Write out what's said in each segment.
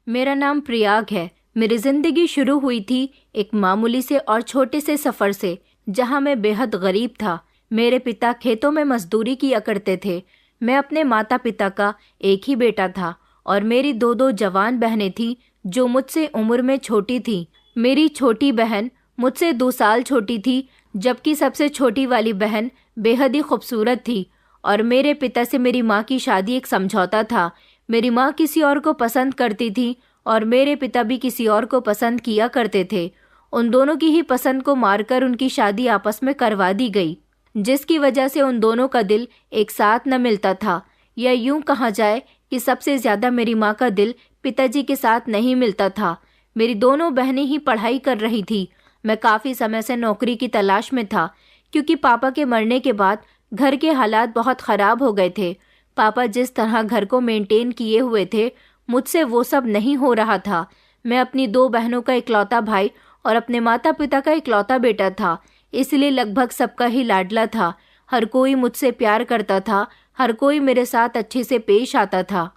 मेरा नाम प्रयाग है। मेरी जिंदगी शुरू हुई थी एक मामूली से और छोटे से सफर से, जहां मैं बेहद गरीब था। मेरे पिता खेतों में मजदूरी किया करते थे। मैं अपने माता पिता का एक ही बेटा था और मेरी दो दो जवान बहनें थीं जो मुझसे उम्र में छोटी थीं। मेरी छोटी बहन मुझसे 2 साल छोटी थी, जबकि सबसे छोटी वाली बहन बेहद ही खूबसूरत थी। और मेरे पिता से मेरी माँ की शादी एक समझौता था। मेरी माँ किसी और को पसंद करती थी और मेरे पिता भी किसी और को पसंद किया करते थे। उन दोनों की ही पसंद को मारकर उनकी शादी आपस में करवा दी गई, जिसकी वजह से उन दोनों का दिल एक साथ न मिलता था। या यूं कहा जाए कि सबसे ज्यादा मेरी माँ का दिल पिताजी के साथ नहीं मिलता था। मेरी दोनों बहनें ही पढ़ाई कर रही थी। मैं काफ़ी समय से नौकरी की तलाश में था, क्योंकि पापा के मरने के बाद घर के हालात बहुत ख़राब हो गए थे। पापा जिस तरह घर को मेंटेन किए हुए थे, मुझसे वो सब नहीं हो रहा था। मैं अपनी 2 बहनों का इकलौता भाई और अपने माता पिता का इकलौता बेटा था, इसलिए लगभग सबका ही लाडला था। हर कोई मुझसे प्यार करता था, हर कोई मेरे साथ अच्छे से पेश आता था।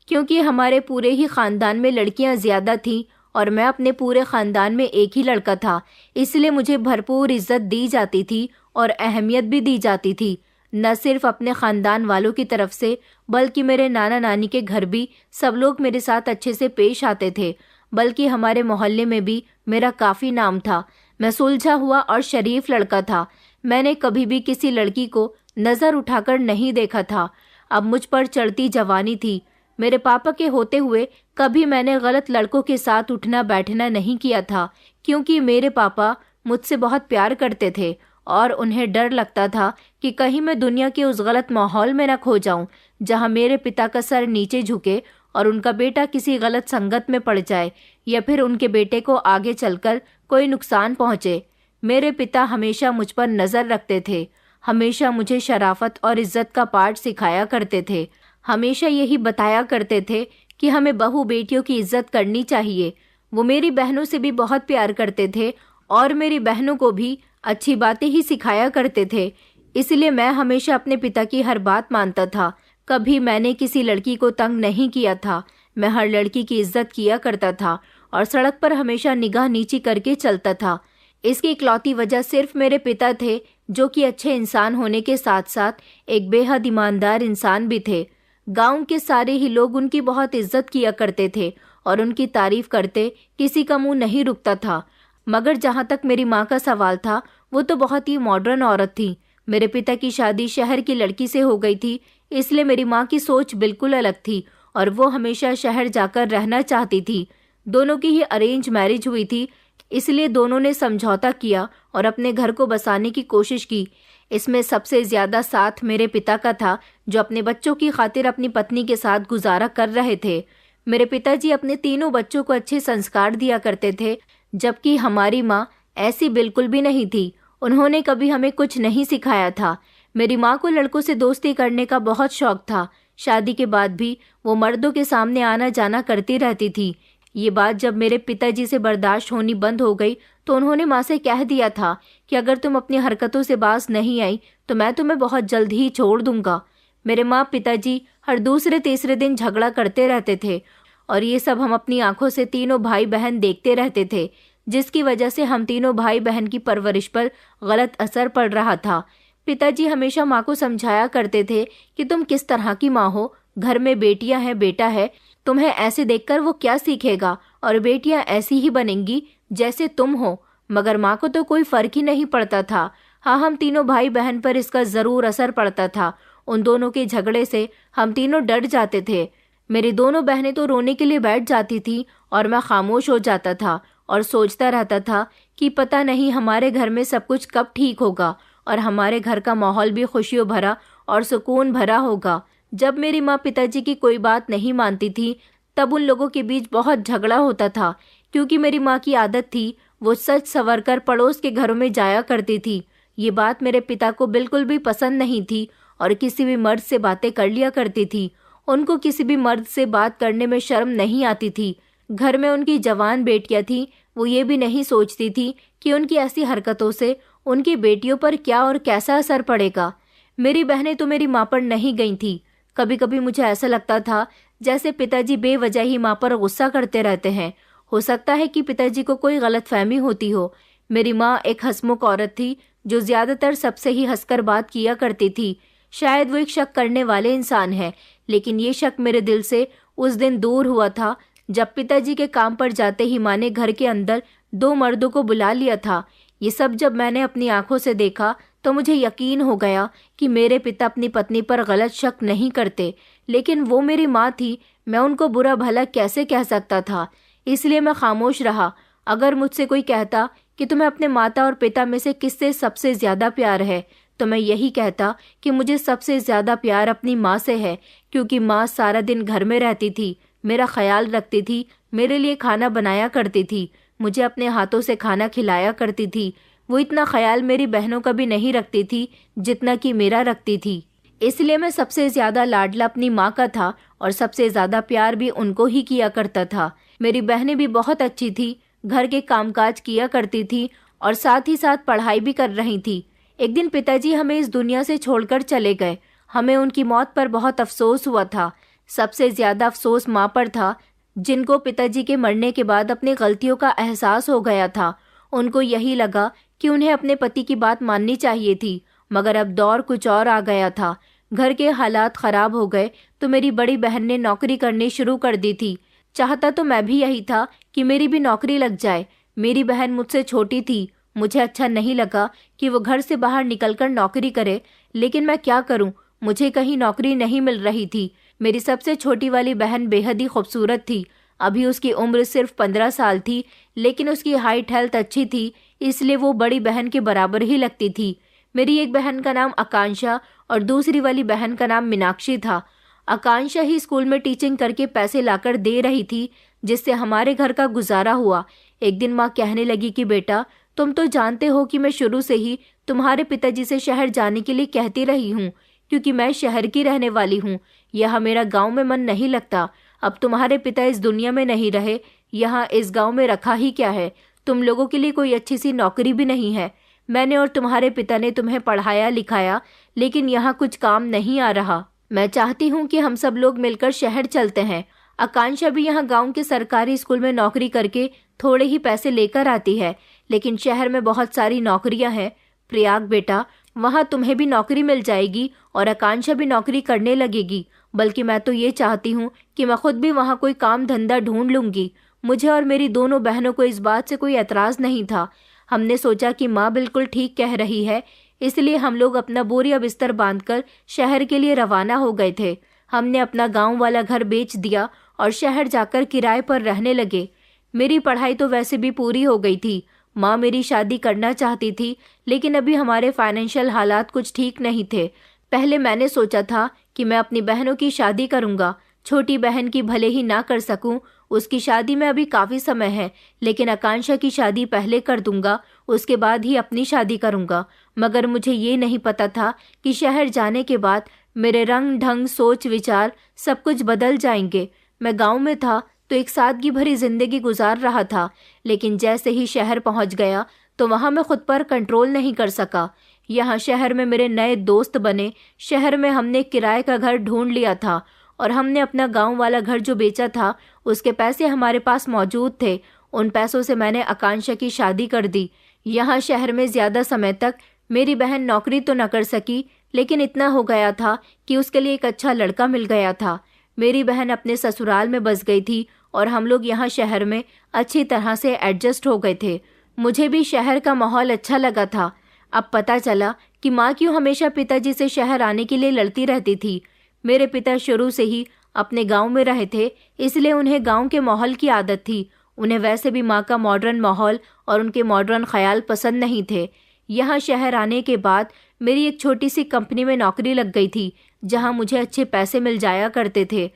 क्योंकि हमारे पूरे ही ख़ानदान में लड़कियां ज़्यादा थीं और मैं अपने पूरे ख़ानदान में एक ही लड़का था, इसलिए मुझे भरपूर इज्जत दी जाती थी और अहमियत भी दी जाती थी। न सिर्फ अपने ख़ानदान वालों की तरफ से, बल्कि मेरे नाना नानी के घर भी सब लोग मेरे साथ अच्छे से पेश आते थे। बल्कि हमारे मोहल्ले में भी मेरा काफ़ी नाम था। मैं सुलझा हुआ और शरीफ लड़का था। मैंने कभी भी किसी लड़की को नज़र उठाकर नहीं देखा था। अब मुझ पर चढ़ती जवानी थी। मेरे पापा के होते हुए कभी मैंने गलत लड़कों के साथ उठना बैठना नहीं किया था, क्योंकि मेरे पापा मुझसे बहुत प्यार करते थे और उन्हें डर लगता था कि कहीं मैं दुनिया के उस गलत माहौल में न खो जाऊं, जहां मेरे पिता का सर नीचे झुके और उनका बेटा किसी गलत संगत में पड़ जाए या फिर उनके बेटे को आगे चलकर कोई नुकसान पहुंचे। मेरे पिता हमेशा मुझ पर नज़र रखते थे, हमेशा मुझे शराफत और इज्जत का पाठ सिखाया करते थे। हमेशा यही बताया करते थे कि हमें बहू बेटियों की इज्जत करनी चाहिए। वो मेरी बहनों से भी बहुत प्यार करते थे और मेरी बहनों को भी अच्छी बातें ही सिखाया करते थे। इसलिए मैं हमेशा अपने पिता की हर बात मानता था। कभी मैंने किसी लड़की को तंग नहीं किया था। मैं हर लड़की की इज्जत किया करता था और सड़क पर हमेशा निगाह नीची करके चलता था। इसकी इकलौती वजह सिर्फ मेरे पिता थे, जो कि अच्छे इंसान होने के साथ साथ एक बेहद ईमानदार इंसान भी थे। गांव के सारे ही लोग उनकी बहुत इज्जत किया करते थे और उनकी तारीफ करते किसी का मुंह नहीं रुकता था। मगर जहां तक मेरी माँ का सवाल था, वो तो बहुत ही मॉडर्न औरत थी। मेरे पिता की शादी शहर की लड़की से हो गई थी, इसलिए मेरी माँ की सोच बिल्कुल अलग थी और वो हमेशा शहर जाकर रहना चाहती थी। दोनों की ही अरेंज मैरिज हुई थी, इसलिए दोनों ने समझौता किया और अपने घर को बसाने की कोशिश की। इसमें सबसे ज्यादा साथ मेरे पिता का था, जो अपने बच्चों की खातिर अपनी पत्नी के साथ गुजारा कर रहे थे। मेरे पिताजी अपने तीनों बच्चों को अच्छे संस्कार दिया करते थे, जबकि हमारी माँ ऐसी बिल्कुल भी नहीं थी। उन्होंने कभी हमें कुछ नहीं सिखाया था। मेरी माँ को लड़कों से दोस्ती करने का बहुत शौक था। शादी के बाद भी वो मर्दों के सामने आना जाना करती रहती थी। ये बात जब मेरे पिताजी से बर्दाश्त होनी बंद हो गई, तो उन्होंने माँ से कह दिया था कि अगर तुम अपनी हरकतों से बाज नहीं आई तो मैं तुम्हें बहुत जल्द ही छोड़ दूंगा। मेरे माँ पिताजी हर दूसरे तीसरे दिन झगड़ा करते रहते थे और ये सब हम अपनी आंखों से तीनों भाई बहन देखते रहते थे, जिसकी वजह से हम तीनों भाई बहन की परवरिश पर गलत असर पड़ रहा था। पिताजी हमेशा माँ को समझाया करते थे कि तुम किस तरह की माँ हो, घर में बेटियां हैं बेटा है, तुम्हें ऐसे देखकर वो क्या सीखेगा और बेटियां ऐसी ही बनेंगी जैसे तुम हो। मगर माँ को तो कोई फर्क ही नहीं पड़ता था। हाँ, हम तीनों भाई बहन पर इसका जरूर असर पड़ता था। उन दोनों के झगड़े से हम तीनों डर जाते थे। मेरी दोनों बहनें तो रोने के लिए बैठ जाती थी और मैं खामोश हो जाता था और सोचता रहता था कि पता नहीं हमारे घर में सब कुछ कब ठीक होगा और हमारे घर का माहौल भी खुशियों भरा और सुकून भरा होगा। जब मेरी माँ पिताजी की कोई बात नहीं मानती थी, तब उन लोगों के बीच बहुत झगड़ा होता था, क्योंकि मेरी माँ की आदत थी वो सच संवर कर पड़ोस के घरों में जाया करती थी। ये बात मेरे पिता को बिल्कुल भी पसंद नहीं थी और किसी भी मर्द से बातें कर लिया करती थी। उनको किसी भी मर्द से बात करने में शर्म नहीं आती थी। घर में उनकी जवान बेटियां थी, वो ये भी नहीं सोचती थी कि उनकी ऐसी हरकतों से उनकी बेटियों पर क्या और कैसा असर पड़ेगा। मेरी बहनें तो मेरी माँ पर नहीं गई थी। कभी कभी मुझे ऐसा लगता था जैसे पिताजी बेवजह ही माँ पर गुस्सा करते रहते हैं। हो सकता है कि पिताजी को कोई गलतफहमी होती हो। मेरी माँ एक हंसमुख औरत थी जो ज्यादातर सबसे ही हंसकर बात किया करती थी। शायद वो एक शक करने वाले इंसान है, लेकिन ये शक मेरे दिल से उस दिन दूर हुआ था जब पिताजी के काम पर जाते ही माँ ने घर के अंदर 2 मर्दों को बुला लिया था। ये सब जब मैंने अपनी आंखों से देखा तो मुझे यकीन हो गया कि मेरे पिता अपनी पत्नी पर गलत शक नहीं करते, लेकिन वो मेरी माँ थी, मैं उनको बुरा भला कैसे कह सकता था। इसलिए मैं खामोश रहा। अगर मुझसे कोई कहता कि तुम्हें अपने माता और पिता में से किससे सबसे ज्यादा प्यार है, तो मैं यही कहता कि मुझे सबसे ज्यादा प्यार अपनी माँ से है, क्योंकि माँ सारा दिन घर में रहती थी, मेरा ख्याल रखती थी, मेरे लिए खाना बनाया करती थी, मुझे अपने हाथों से खाना खिलाया करती थी। वो इतना ख्याल मेरी बहनों का भी नहीं रखती थी जितना कि मेरा रखती थी। इसलिए मैं सबसे ज्यादा लाडला अपनी माँ का था और सबसे ज्यादा प्यार भी उनको ही किया करता था। मेरी बहनें भी बहुत अच्छी थी, घर के कामकाज किया करती थी और साथ ही साथ पढ़ाई भी कर रही थी। एक दिन पिताजी हमें इस दुनिया से छोड़कर चले गए। हमें उनकी मौत पर बहुत अफसोस हुआ था। सबसे ज्यादा अफसोस माँ पर था, जिनको पिताजी के मरने के बाद अपनी गलतियों का एहसास हो गया था। उनको यही लगा कि उन्हें अपने पति की बात माननी चाहिए थी, मगर अब दौर कुछ और आ गया था। घर के हालात खराब हो गए तो मेरी बड़ी बहन ने नौकरी करनी शुरू कर दी थी। चाहता तो मैं भी यही था कि मेरी भी नौकरी लग जाए। मेरी बहन मुझसे छोटी थी, मुझे अच्छा नहीं लगा कि वो घर से बाहर निकलकर नौकरी करे, लेकिन मैं क्या करूं, मुझे कहीं नौकरी नहीं मिल रही थी। मेरी सबसे छोटी वाली बहन बेहद ही खूबसूरत थी। अभी उसकी उम्र सिर्फ 15 साल थी, लेकिन उसकी हाइट हेल्थ अच्छी थी, इसलिए वो बड़ी बहन के बराबर ही लगती थी। मेरी एक बहन का नाम आकांक्षा और दूसरी वाली बहन का नाम मीनाक्षी था। आकांक्षा ही स्कूल में टीचिंग करके पैसे लाकर दे रही थी, जिससे हमारे घर का गुजारा हुआ। एक दिन माँ कहने लगी कि बेटा, तुम तो जानते हो कि मैं शुरू से ही तुम्हारे पिताजी से शहर जाने के लिए कहती रही हूँ, क्योंकि मैं शहर की रहने वाली हूँ। यहाँ मेरा गांव में मन नहीं लगता। अब तुम्हारे पिता इस दुनिया में नहीं रहे, यहाँ इस गांव में रखा ही क्या है। तुम लोगों के लिए कोई अच्छी सी नौकरी भी नहीं है। मैंने और तुम्हारे पिता ने तुम्हें पढ़ाया लिखाया, लेकिन यहाँ कुछ काम नहीं आ रहा। मैं चाहती हूँ कि हम सब लोग मिलकर शहर चलते हैं। आकांक्षा भी यहाँ गांव के सरकारी स्कूल में नौकरी करके थोड़े ही पैसे लेकर आती है, लेकिन शहर में बहुत सारी नौकरियां हैं। प्रयाग बेटा, वहाँ तुम्हें भी नौकरी मिल जाएगी और आकांक्षा भी नौकरी करने लगेगी। बल्कि मैं तो ये चाहती हूँ कि मैं खुद भी वहाँ कोई काम धंधा ढूंढ लूंगी। मुझे और मेरी दोनों बहनों को इस बात से कोई एतराज नहीं था। हमने सोचा कि माँ बिल्कुल ठीक कह रही है, इसलिए हम लोग अपना बोरिया बिस्तर बांधकर शहर के लिए रवाना हो गए थे। हमने अपना गांव वाला घर बेच दिया और शहर जाकर किराए पर रहने लगे। मेरी पढ़ाई तो वैसे भी पूरी हो गई थी। माँ मेरी शादी करना चाहती थी, लेकिन अभी हमारे फाइनेंशियल हालात कुछ ठीक नहीं थे। पहले मैंने सोचा था कि मैं अपनी बहनों की शादी करूंगा। छोटी बहन की भले ही ना कर सकूं, उसकी शादी में अभी काफी समय है, लेकिन आकांक्षा की शादी पहले कर दूंगा, उसके बाद ही अपनी शादी करूंगा। मगर मुझे ये नहीं पता था कि शहर जाने के बाद मेरे रंग ढंग सोच विचार सब कुछ बदल जाएंगे। मैं गांव में था तो एक सादगी भरी जिंदगी गुजार रहा था, लेकिन जैसे ही शहर पहुंच गया तो वहां मैं खुद पर कंट्रोल नहीं कर सका। यहाँ शहर में मेरे नए दोस्त बने। शहर में हमने किराए का घर ढूंढ लिया था और हमने अपना गांव वाला घर जो बेचा था उसके पैसे हमारे पास मौजूद थे। उन पैसों से मैंने आकांक्षा की शादी कर दी। यहाँ शहर में ज्यादा समय तक मेरी बहन नौकरी तो न कर सकी, लेकिन इतना हो गया था कि उसके लिए एक अच्छा लड़का मिल गया था। मेरी बहन अपने ससुराल में बस गई थी और हम लोग यहाँ शहर में अच्छी तरह से एडजस्ट हो गए थे। मुझे भी शहर का माहौल अच्छा लगा था। अब पता चला कि माँ क्यों हमेशा पिताजी से शहर आने के लिए लड़ती रहती थी। मेरे पिता शुरू से ही अपने गांव में रहे थे, इसलिए उन्हें गांव के माहौल की आदत थी। उन्हें वैसे भी माँ का मॉडर्न माहौल और उनके मॉडर्न ख्याल पसंद नहीं थे। यहाँ शहर आने के बाद मेरी एक छोटी सी कंपनी में नौकरी लग गई थी, जहाँ मुझे अच्छे पैसे मिल जाया करते थे।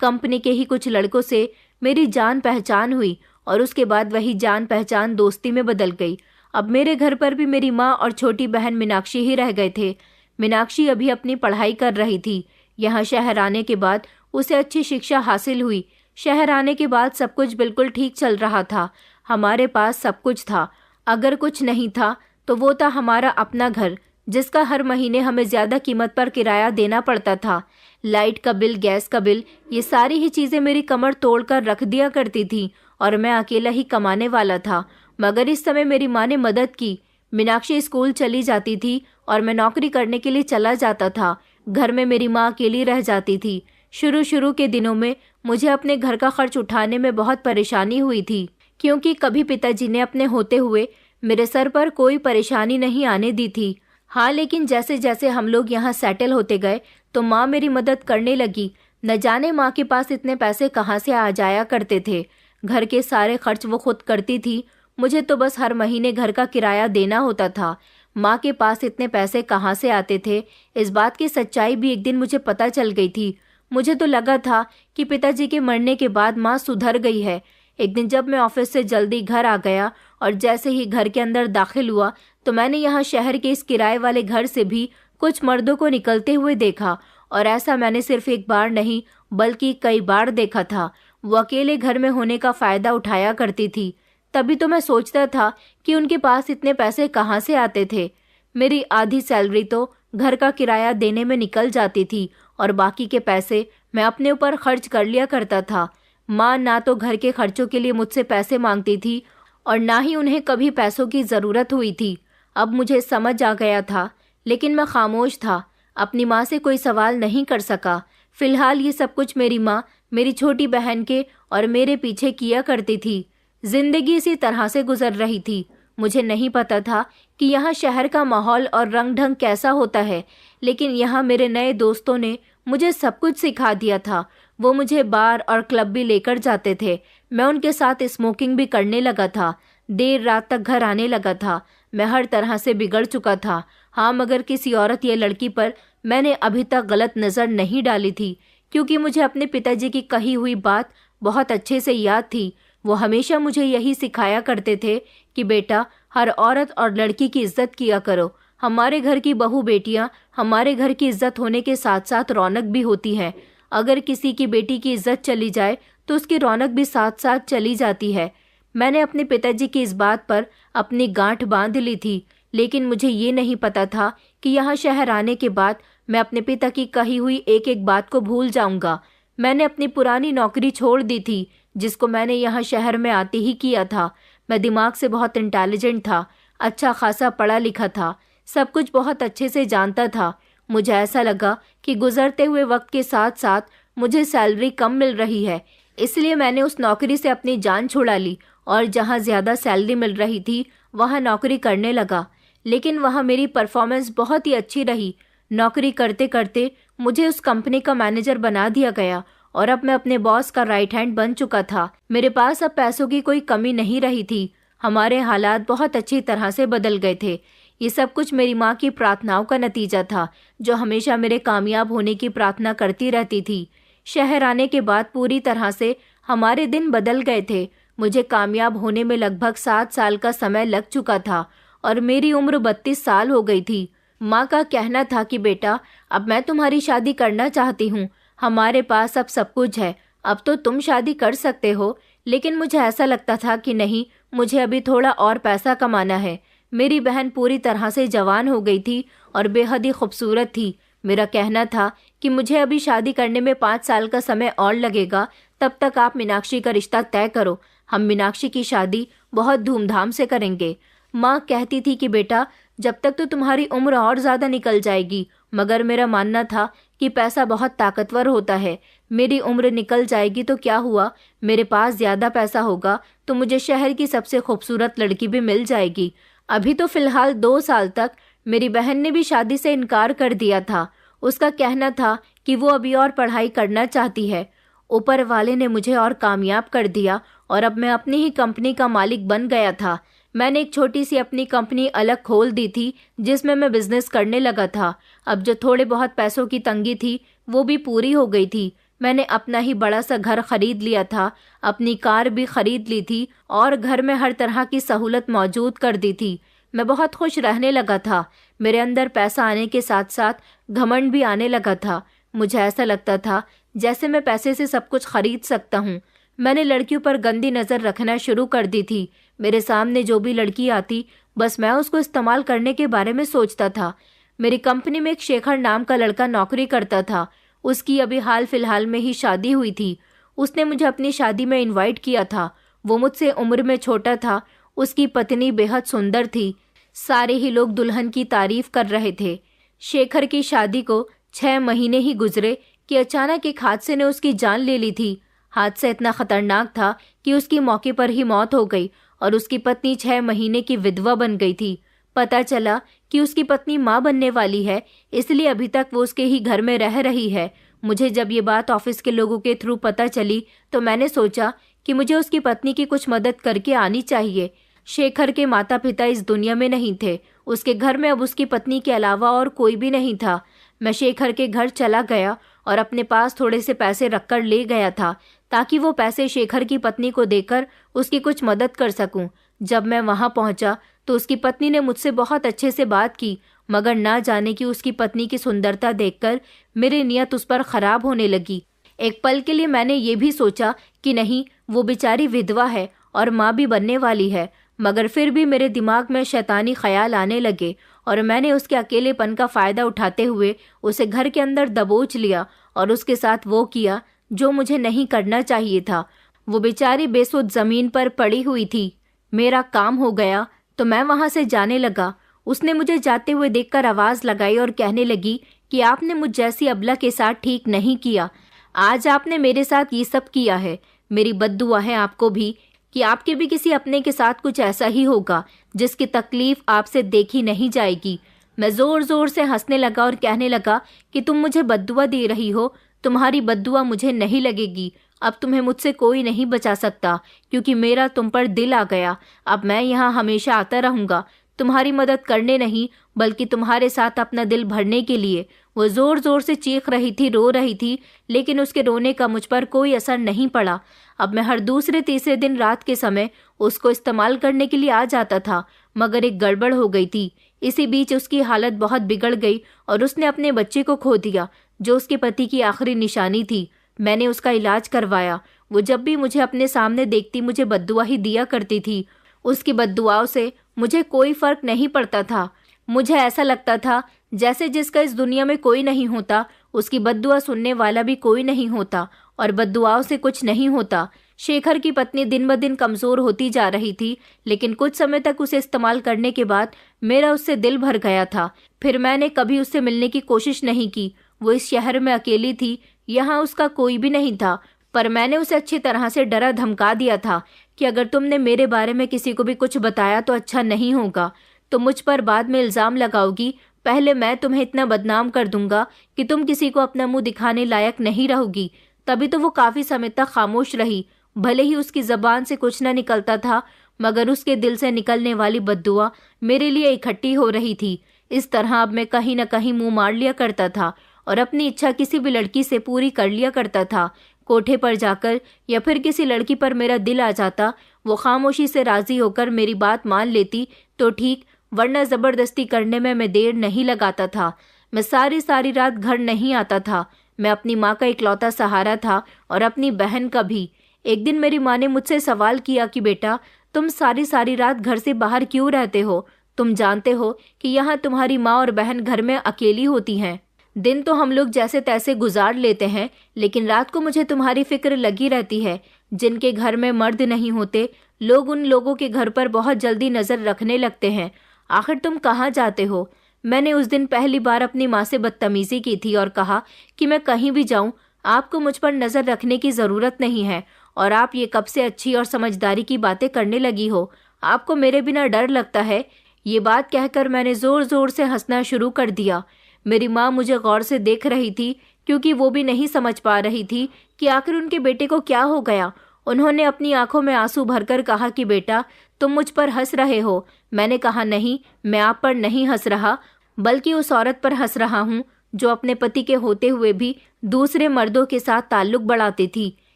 कंपनी के ही कुछ लड़कों से मेरी जान पहचान हुई और उसके बाद वही जान पहचान दोस्ती में बदल गई। अब मेरे घर पर भी मेरी माँ और छोटी बहन मीनाक्षी ही रह गए थे। मीनाक्षी अभी अपनी पढ़ाई कर रही थी। यहाँ शहर आने के बाद उसे अच्छी शिक्षा हासिल हुई। शहर आने के बाद सब कुछ बिल्कुल ठीक चल रहा था। हमारे पास सब कुछ था। अगर कुछ नहीं था तो वो था हमारा अपना घर, जिसका हर महीने हमें ज़्यादा कीमत पर किराया देना पड़ता था। लाइट का बिल, गैस का बिल, ये सारी ही चीज़ें मेरी कमर तोड़कर रख दिया करती थी और मैं अकेला ही कमाने वाला था। मगर इस समय मेरी माँ ने मदद की। मीनाक्षी स्कूल चली जाती थी और मैं नौकरी करने के लिए चला जाता था। घर में मेरी माँ अकेली रह जाती थी। शुरू शुरू के दिनों में मुझे अपने घर का खर्च उठाने में बहुत परेशानी हुई थी, क्योंकि कभी पिताजी ने अपने होते हुए मेरे सर पर कोई परेशानी नहीं आने दी थी। हाँ, लेकिन जैसे जैसे हम लोग यहाँ सेटल होते गए तो माँ मेरी मदद करने लगी। न जाने माँ के पास इतने पैसे कहाँ से आ जाया करते थे। घर के सारे खर्च वो खुद करती थी। मुझे तो बस हर महीने घर का किराया देना होता था। माँ के पास इतने पैसे कहाँ से आते थे, इस बात की सच्चाई भी एक दिन मुझे पता चल गई थी। मुझे तो लगा था कि पिताजी के मरने के बाद माँ सुधर गई है। एक दिन जब मैं ऑफिस से जल्दी घर आ गया और जैसे ही घर के अंदर दाखिल हुआ तो मैंने यहाँ शहर के इस किराए वाले घर से भी कुछ मर्दों को निकलते हुए देखा। और ऐसा मैंने सिर्फ एक बार नहीं बल्कि कई बार देखा था। वो अकेले घर में होने का फायदा उठाया करती थी। तभी तो मैं सोचता था कि उनके पास इतने पैसे कहाँ से आते थे। मेरी आधी सैलरी तो घर का किराया देने में निकल जाती थी और बाकी के पैसे मैं अपने ऊपर खर्च कर लिया करता था। माँ ना तो घर के खर्चों के लिए मुझसे पैसे मांगती थी और ना ही उन्हें कभी पैसों की ज़रूरत हुई थी। अब मुझे समझ आ गया था, लेकिन मैं खामोश था। अपनी माँ से कोई सवाल नहीं कर सका। फिलहाल ये सब कुछ मेरी माँ मेरी छोटी बहन के और मेरे पीछे किया करती थी। जिंदगी इसी तरह से गुजर रही थी। मुझे नहीं पता था कि यहाँ शहर का माहौल और रंग ढंग कैसा होता है, लेकिन यहाँ मेरे नए दोस्तों ने मुझे सब कुछ सिखा दिया था। वो मुझे बार और क्लब भी लेकर जाते थे। मैं उनके साथ स्मोकिंग भी करने लगा था। देर रात तक घर आने लगा था। मैं हर तरह से बिगड़ चुका था। हाँ, मगर किसी औरत या लड़की पर मैंने अभी तक गलत नज़र नहीं डाली थी, क्योंकि मुझे अपने पिताजी की कही हुई बात बहुत अच्छे से याद थी। वो हमेशा मुझे यही सिखाया करते थे कि बेटा, हर औरत और लड़की की इज्जत किया करो। हमारे घर की बहू बेटियां हमारे घर की इज्जत होने के साथ साथ रौनक भी होती है। अगर किसी की बेटी की इज्जत चली जाए तो उसकी रौनक भी साथ साथ चली जाती है। मैंने अपने पिताजी की इस बात पर अपनी गांठ बांध ली थी, लेकिन मुझे ये नहीं पता था कि यहाँ शहर आने के बाद मैं अपने पिता की कही हुई एक एक बात को भूल जाऊंगा। मैंने अपनी पुरानी नौकरी छोड़ दी थी, जिसको मैंने यहाँ शहर में आते ही किया था। मैं दिमाग से बहुत इंटेलिजेंट था, अच्छा खासा पढ़ा लिखा था, सब कुछ बहुत अच्छे से जानता था। मुझे ऐसा लगा कि गुजरते हुए वक्त के साथ साथ मुझे सैलरी कम मिल रही है, इसलिए मैंने उस नौकरी से अपनी जान छुड़ा ली और जहाँ ज़्यादा सैलरी मिल रही थी वहाँ नौकरी करने लगा। लेकिन वहाँ मेरी परफॉर्मेंस बहुत ही अच्छी रही। नौकरी करते करते मुझे उस कंपनी का मैनेजर बना दिया गया और अब मैं अपने बॉस का राइट हैंड बन चुका था। मेरे पास अब पैसों की कोई कमी नहीं रही थी। हमारे हालात बहुत अच्छी तरह से बदल गए थे। ये सब कुछ मेरी माँ की प्रार्थनाओं का नतीजा था, जो हमेशा मेरे कामयाब होने की प्रार्थना करती रहती थी। शहर आने के बाद पूरी तरह से हमारे दिन बदल गए थे। मुझे कामयाब होने में लगभग 7 साल का समय लग चुका था और मेरी उम्र 32 साल हो गई थी। माँ का कहना था कि बेटा, अब मैं तुम्हारी शादी करना चाहती हूँ। हमारे पास अब सब कुछ है, अब तो तुम शादी कर सकते हो। लेकिन मुझे ऐसा लगता था कि नहीं, मुझे अभी थोड़ा और पैसा कमाना है। मेरी बहन पूरी तरह से जवान हो गई थी और बेहद ही खूबसूरत थी। मेरा कहना था कि मुझे अभी शादी करने में 5 साल का समय और लगेगा, तब तक आप मीनाक्षी का रिश्ता तय करो। हम मीनाक्षी की शादी बहुत धूमधाम से करेंगे। माँ कहती थी कि बेटा, जब तक तो तुम्हारी उम्र और ज़्यादा निकल जाएगी। मगर मेरा मानना था कि पैसा बहुत ताकतवर होता है। मेरी उम्र निकल जाएगी तो क्या हुआ, मेरे पास ज़्यादा पैसा होगा तो मुझे शहर की सबसे खूबसूरत लड़की भी मिल जाएगी। अभी तो फ़िलहाल 2 साल तक मेरी बहन ने भी शादी से इनकार कर दिया था। उसका कहना था कि वो अभी और पढ़ाई करना चाहती है। ऊपर वाले ने मुझे और कामयाब कर दिया और अब मैं अपनी ही कंपनी का मालिक बन गया था। मैंने एक छोटी सी अपनी कंपनी अलग खोल दी थी, जिसमें मैं बिजनेस करने लगा था। अब जो थोड़े बहुत पैसों की तंगी थी वो भी पूरी हो गई थी। मैंने अपना ही बड़ा सा घर खरीद लिया था, अपनी कार भी खरीद ली थी और घर में हर तरह की सहूलत मौजूद कर दी थी। मैं बहुत खुश रहने लगा था। मेरे अंदर पैसा आने के साथ साथ घमंड भी आने लगा था। मुझे ऐसा लगता था जैसे मैं पैसे से सब कुछ खरीद सकता हूँ। मैंने लड़कियों पर गंदी नज़र रखना शुरू कर दी थी। मेरे सामने जो भी लड़की आती, बस मैं उसको इस्तेमाल करने के बारे में सोचता था। मेरी कंपनी में एक शेखर नाम का लड़का नौकरी करता था। उसकी अभी हाल फिलहाल में ही शादी हुई थी। उसने मुझे अपनी शादी में इनवाइट किया था। वो मुझसे उम्र में छोटा था। उसकी पत्नी बेहद सुंदर थी। सारे ही लोग दुल्हन की तारीफ कर रहे थे। शेखर की शादी को 6 महीने ही गुजरे कि अचानक एक हादसे ने उसकी जान ले ली थी। हादसा इतना खतरनाक था कि उसकी मौके पर ही मौत हो गई और उसकी पत्नी 6 महीने की विधवा बन गई थी। पता चला कि उसकी पत्नी मां बनने वाली है, इसलिए अभी तक वो उसके ही घर में रह रही है। मुझे जब ये बात ऑफिस के लोगों के थ्रू पता चली तो मैंने सोचा कि मुझे उसकी पत्नी की कुछ मदद करके आनी चाहिए। शेखर के माता पिता इस दुनिया में नहीं थे। उसके घर में अब उसकी पत्नी के अलावा और कोई भी नहीं था। मैं शेखर के घर चला गया और अपने पास थोड़े से पैसे रखकर ले गया था ताकि वो पैसे शेखर की पत्नी को देकर उसकी कुछ मदद कर सकूं। जब मैं वहां पहुंचा तो उसकी पत्नी ने मुझसे बहुत अच्छे से बात की, मगर ना जाने कि उसकी पत्नी की सुंदरता देखकर मेरी नियत उस पर खराब होने लगी। एक पल के लिए मैंने ये भी सोचा कि नहीं, वो बेचारी विधवा है और माँ भी बनने वाली है, मगर फिर भी मेरे दिमाग में शैतानी ख्याल आने लगे और मैंने उसके अकेलेपन का फायदा उठाते हुए उसे घर के अंदर दबोच लिया और उसके साथ वो किया जो मुझे नहीं करना चाहिए था। वो बेचारी बेसुध जमीन पर पड़ी हुई थी। मेरा काम हो गया तो मैं वहां से जाने लगा। उसने मुझे जाते हुए देखकर आवाज लगाई और कहने लगी कि आपने मुझ जैसी अबला के साथ ठीक नहीं किया। आज आपने मेरे साथ ये सब किया है। मेरी बद्दुआ है आपको भी कि आपके भी किसी अपने के साथ कुछ ऐसा ही होगा जिसकी तकलीफ आपसे देखी नहीं जाएगी। मैं जोर जोर से हंसने लगा और कहने लगा कि तुम मुझे बद्दुआ दे रही हो। तुम्हारी बद्दुआ मुझे नहीं लगेगी। अब तुम्हें मुझसे कोई नहीं बचा सकता क्योंकि मेरा तुम पर दिल आ गया। अब मैं यहाँ हमेशा आता रहूंगा, तुम्हारी मदद करने नहीं बल्कि तुम्हारे साथ अपना दिल भरने के लिए। वो जोर जोर से चीख रही थी, रो रही थी, लेकिन उसके रोने का मुझ पर कोई असर नहीं पड़ा। अब मैं हर दूसरे तीसरे दिन रात के समय उसको इस्तेमाल करने के लिए आ जाता था, मगर एक गड़बड़ हो गई थी। इसी बीच उसकी हालत बहुत बिगड़ गई और उसने अपने बच्चे को खो दिया जो उसके पति की आखिरी निशानी थी। मैंने उसका इलाज करवाया। वो जब भी मुझे अपने सामने देखती मुझे बद्दुआ ही दिया करती थी। उसकी बद्दुआओं से मुझे कोई फर्क नहीं पड़ता था। मुझे ऐसा लगता था जैसे जिसका इस दुनिया में कोई नहीं होता उसकी बद्दुआ सुनने वाला भी कोई नहीं होता और बद्दुआओं से कुछ नहीं होता। शेखर की पत्नी दिन ब दिन कमजोर होती जा रही थी, लेकिन कुछ समय तक उसे इस्तेमाल करने के बाद मेरा उससे दिल भर गया था। फिर मैंने कभी उससे मिलने की कोशिश नहीं की। वो इस शहर में अकेली थी, यहाँ उसका कोई भी नहीं था, पर मैंने उसे अच्छी तरह से डरा धमका दिया था कि अगर तुमने मेरे बारे में किसी को भी कुछ बताया तो अच्छा नहीं होगा। तुम मुझ पर बाद में इल्जाम लगाओगी, पहले मैं तुम्हें इतना बदनाम कर दूंगा कि तुम किसी को अपना मुंह दिखाने लायक नहीं रहोगी। तभी तो वो काफी समय तक खामोश रही। भले ही उसकी जबान से कुछ न निकलता था, मगर उसके दिल से निकलने वाली बद्दुआ मेरे लिए इकट्ठी हो रही थी। इस तरह अब मैं कहीं न कहीं मुंह मार लिया करता था और अपनी इच्छा किसी भी लड़की से पूरी कर लिया करता था। कोठे पर जाकर या फिर किसी लड़की पर मेरा दिल आ जाता, वो खामोशी से राजी होकर मेरी बात मान लेती तो ठीक, वरना जबरदस्ती करने में मैं देर नहीं लगाता था। मैं सारी सारी रात घर नहीं आता था। मैं अपनी माँ का इकलौता सहारा था और अपनी बहन का भी। एक दिन मेरी माँ ने मुझसे सवाल किया कि बेटा, तुम सारी सारी रात घर से बाहर क्यों रहते हो? तुम जानते हो कि यहाँ तुम्हारी माँ और बहन घर में अकेली होती हैं। दिन तो हम लोग जैसे तैसे गुजार लेते हैं, लेकिन रात को मुझे तुम्हारी फिक्र लगी रहती है। जिनके घर में मर्द नहीं होते, लोग उन लोगों के घर पर बहुत जल्दी नजर रखने लगते हैं। आखिर तुम कहाँ जाते हो? मैंने उस दिन पहली बार अपनी माँ से बदतमीजी की थी और कहा कि मैं कहीं भी जाऊं, आपको मुझ पर नजर रखने की जरूरत नहीं है और आप ये कब से अच्छी और समझदारी की बातें करने लगी हो? आपको मेरे बिना डर लगता है? ये बात कहकर मैंने जोर जोर से हंसना शुरू कर दिया। मेरी माँ मुझे गौर से देख रही थी क्योंकि वो भी नहीं समझ पा रही थी कि आखिर उनके बेटे को क्या हो गया। उन्होंने अपनी आंखों में आंसू भरकर कहा कि बेटा, तुम मुझ पर हंस रहे हो। मैंने कहा नहीं, मैं आप पर नहीं हंस रहा, बल्कि उस औरत पर हंस रहा हूँ जो अपने पति के होते हुए भी दूसरे मर्दों के साथ ताल्लुक बढ़ाती थी।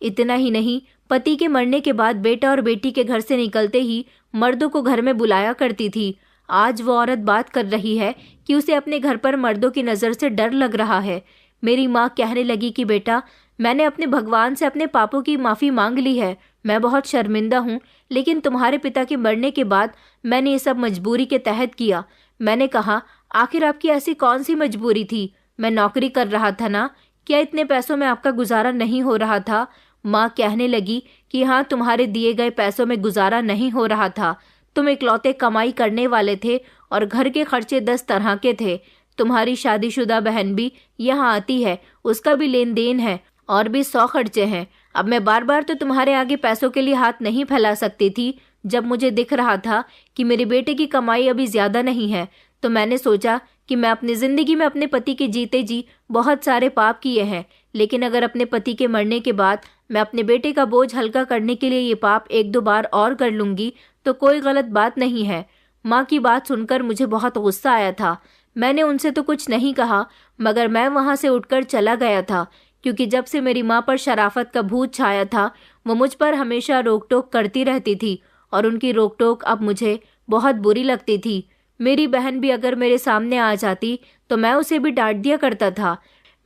इतना ही नहीं, पति के मरने के बाद बेटा और बेटी के घर से निकलते ही मर्दों को घर में बुलाया करती थी। आज वो औरत बात कर रही है कि उसे अपने घर पर मर्दों की नज़र से डर लग रहा है। मेरी माँ कहने लगी कि बेटा, मैंने अपने भगवान से अपने पापों की माफ़ी मांग ली है। मैं बहुत शर्मिंदा हूँ, लेकिन तुम्हारे पिता के मरने के बाद मैंने ये सब मजबूरी के तहत किया। मैंने कहा आखिर आपकी ऐसी कौन सी मजबूरी थी? मैं नौकरी कर रहा था ना, क्या इतने पैसों में आपका गुजारा नहीं हो रहा था? माँ कहने लगी कि हाँ, तुम्हारे दिए गए पैसों में गुजारा नहीं हो रहा था। तुम इकलौते कमाई करने वाले थे और घर के खर्चे 10 तरह के थे। तुम्हारी शादीशुदा बहन भी यहाँ आती है, उसका भी लेन देन है और भी 100 खर्चे हैं। अब मैं बार बार तो तुम्हारे आगे पैसों के लिए हाथ नहीं फैला सकती थी। जब मुझे दिख रहा था कि मेरे बेटे की कमाई अभी ज्यादा नहीं है, तो मैंने सोचा कि मैं अपनी जिंदगी में अपने पति के जीते जी बहुत सारे पाप किए हैं, लेकिन अगर अपने पति के मरने के बाद मैं अपने बेटे का बोझ हल्का करने के लिए ये पाप 1-2 बार और कर लूंगी तो कोई गलत बात नहीं है। माँ की बात सुनकर मुझे बहुत गुस्सा आया था। मैंने उनसे तो कुछ नहीं कहा, मगर मैं वहां से उठकर चला गया था, क्योंकि जब से मेरी माँ पर शराफत का भूत छाया था, वो मुझ पर हमेशा रोक टोक करती रहती थी और उनकी रोक टोक अब मुझे बहुत बुरी लगती थी। मेरी बहन भी अगर मेरे सामने आ जाती तो मैं उसे भी डांट दिया करता था।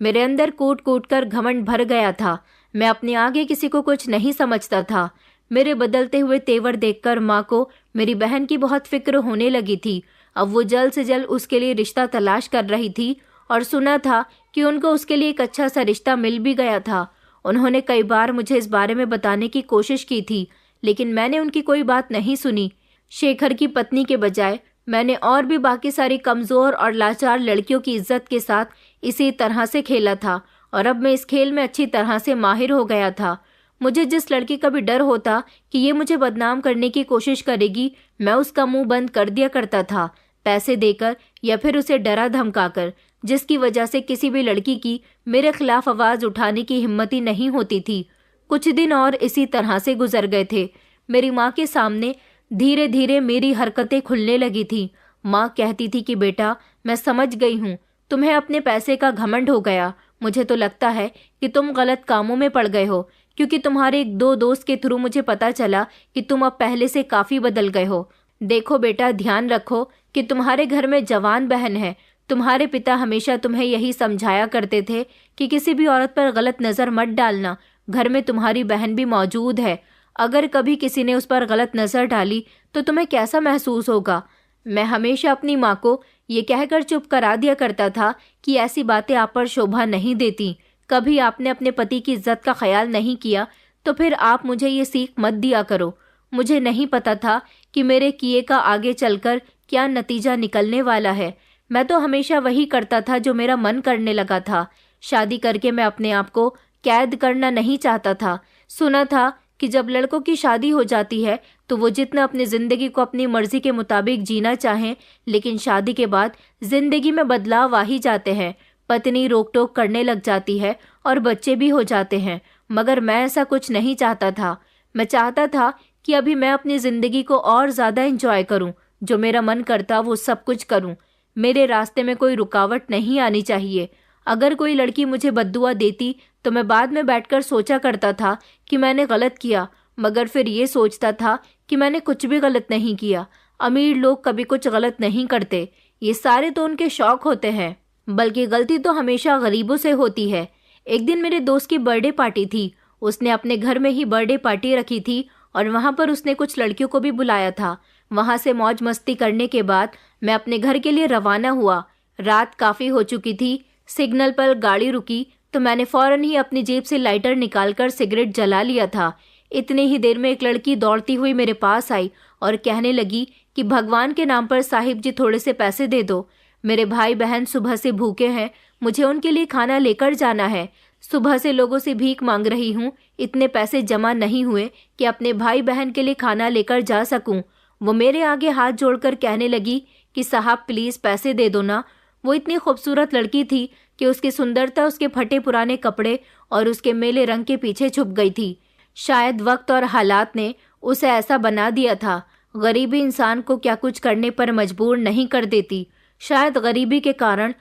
मेरे अंदर कूट कूट कर घमंड भर गया था। मैं अपने आगे किसी को कुछ नहीं समझता था। मेरे बदलते हुए तेवर देखकर माँ को मेरी बहन की बहुत फिक्र होने लगी थी। अब वो जल्द से जल्द उसके लिए रिश्ता तलाश कर रही थी और सुना था कि उनको उसके लिए एक अच्छा सा रिश्ता मिल भी गया था। उन्होंने कई बार मुझे इस बारे में बताने की कोशिश की थी, लेकिन मैंने उनकी कोई बात नहीं सुनी। शेखर की पत्नी के बजाय मैंने और भी बाकी सारी कमजोर और लाचार लड़कियों की इज्जत के साथ इसी तरह से खेला था और अब मैं इस खेल में अच्छी तरह से माहिर हो गया था। मुझे जिस लड़की का भी डर होता कि ये मुझे बदनाम करने की कोशिश करेगी, मैं उसका मुंह बंद कर दिया करता था, पैसे देकर या फिर उसे डरा धमकाकर, जिसकी वजह से किसी भी लड़की की मेरे खिलाफ आवाज उठाने की हिम्मत ही नहीं होती थी। कुछ दिन और इसी तरह से गुजर गए थे। मेरी माँ के सामने धीरे धीरे मेरी हरकतें खुलने लगी थी। माँ कहती थी कि बेटा, मैं समझ गई हूँ, तुम्हें अपने पैसे का घमंड हो गया। मुझे तो लगता है कि तुम गलत कामों में पड़ गए हो, क्योंकि तुम्हारे 1-2 दोस्त के थ्रू मुझे पता चला कि तुम अब पहले से काफी बदल गए हो। देखो बेटा, ध्यान रखो कि तुम्हारे घर में जवान बहन है। तुम्हारे पिता हमेशा तुम्हें यही समझाया करते थे कि किसी भी औरत पर गलत नजर मत डालना। घर में तुम्हारी बहन भी मौजूद है। अगर कभी किसी ने उस पर गलत नजर डाली तो तुम्हें कैसा महसूस होगा? मैं हमेशा अपनी माँ को ये कहकर चुप करा दिया करता था कि ऐसी बातें आप पर शोभा नहीं देती। कभी आपने अपने पति की इज्जत का ख्याल नहीं किया तो फिर आप मुझे ये सीख मत दिया करो। मुझे नहीं पता था कि मेरे किए का आगे चलकर क्या नतीजा निकलने वाला है। मैं तो हमेशा वही करता था जो मेरा मन करने लगा था। शादी करके मैं अपने आप को कैद करना नहीं चाहता था। सुना था कि जब लड़कों की शादी हो जाती है तो वो जितना अपनी जिंदगी को अपनी मर्जी के मुताबिक जीना चाहें, लेकिन शादी के बाद जिंदगी में बदलाव आ ही जाते हैं। पत्नी रोक टोक करने लग जाती है और बच्चे भी हो जाते हैं। मगर मैं ऐसा कुछ नहीं चाहता था। मैं चाहता था कि अभी मैं अपनी जिंदगी को और ज्यादा एंजॉय करूं। जो मेरा मन करता वो सब कुछ करूं। मेरे रास्ते में कोई रुकावट नहीं आनी चाहिए। अगर कोई लड़की मुझे बद्दुआ देती तो मैं बाद में बैठकर सोचा करता था कि मैंने गलत किया, मगर फिर ये सोचता था कि मैंने कुछ भी गलत नहीं किया। अमीर लोग कभी कुछ गलत नहीं करते, ये सारे तो उनके शौक होते हैं, बल्कि गलती तो हमेशा गरीबों से होती है। एक दिन मेरे दोस्त की बर्थडे पार्टी थी। उसने अपने घर में ही बर्थडे पार्टी रखी थी और वहां पर उसने कुछ लड़कियों को भी बुलाया था। वहां से मौज मस्ती करने के बाद मैं अपने घर के लिए रवाना हुआ। रात काफी हो चुकी थी। सिग्नल पर गाड़ी रुकी तो मैंने फौरन ही अपनी जेब से लाइटर निकालकर सिगरेट जला लिया था। इतने ही देर में एक लड़की दौड़ती हुई मेरे पास आई और कहने लगी कि भगवान के नाम पर साहिब जी थोड़े से पैसे दे दो। मेरे भाई बहन सुबह से भूखे हैं, मुझे उनके लिए खाना लेकर जाना है। सुबह से लोगों से भीख मांग रही हूँ, इतने पैसे जमा नहीं हुए कि अपने भाई बहन के लिए खाना लेकर जा सकूं। वो मेरे आगे हाथ जोड़कर कहने लगी कि साहब प्लीज पैसे दे दो ना। वो इतनी खूबसूरत लड़की थी कि उसकी सुंदरता उसके फटे पुराने कपड़े और उसके मेले रंग के पीछे छुप गई थी। शायद वक्त और हालात ने उसे ऐसा बना दिया था। गरीबी इंसान को क्या कुछ करने पर मजबूर नहीं कर देती। शायद गरीबी के कारण